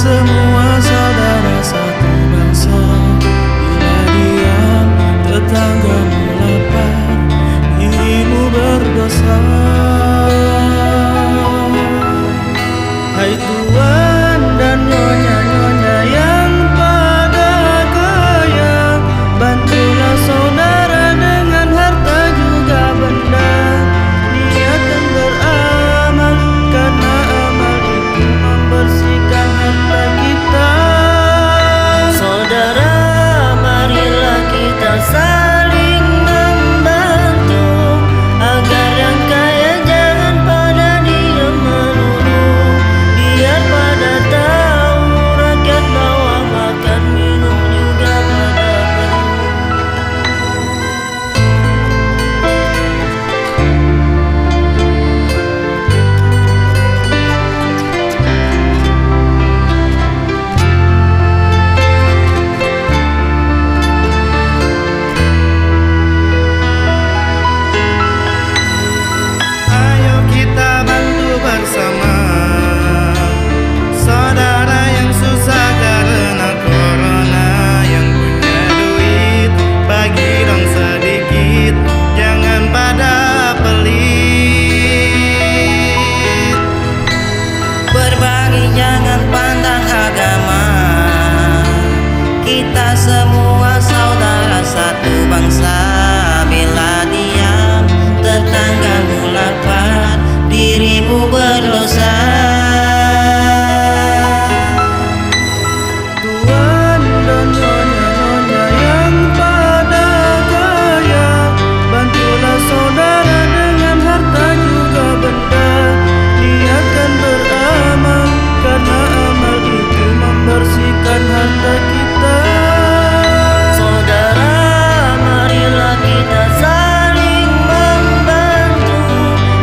semua saudara satu bangsa. Bila diam tetanggamu lapar, dirimu berdosa. Hai tuan dan nyonya-nyonya yang pada kaya, bantulah saudara dengan harta juga benda. Niatkan beramal, karena amal itu membersihkan harta kita. Saudara, marilah kita saling membantu, agar yang kaya jangan pada diam melulu. Biar pada tahu rakyat bahwa makan minum juga pada perlu. Ayo kita bantu bersama saudara yang susah karena corona. Yang punya duit bagi dong sedikit, jangan pada pelit. Berbagi jangan pandang agama, kita semua saudara satu bangsa. Bila diam tetanggamu lapar, dirimu berdosa. Tuan dan nyonya-nyonya yang pada kaya, bantulah saudara dengan harta juga benda. Niatkan beramal, karena amal itu membersihkan harta kita. Saudara, marilah kita saling membantu,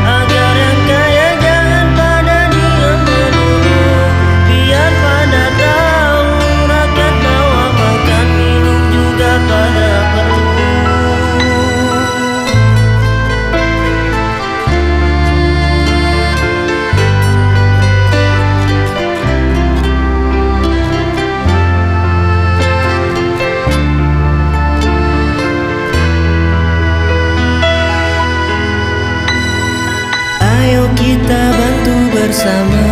agar yang kaya jangan pada diam melulu. Biar pada tahu rakyat bahwa makan minum juga pada perlu. Ayo kita bantu bersama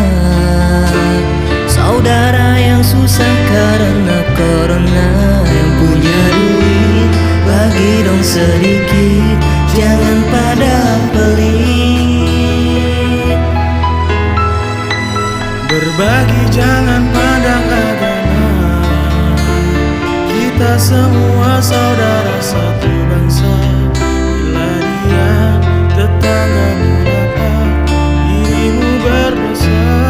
saudara yang susah karena corona. Yang punya duit bagi dong sedikit, jangan pada pelit. Berbagi jangan pandang agama, kita semua saudara satu bangsa. Bila diam tetanggamu lapar, dirimu berdosa.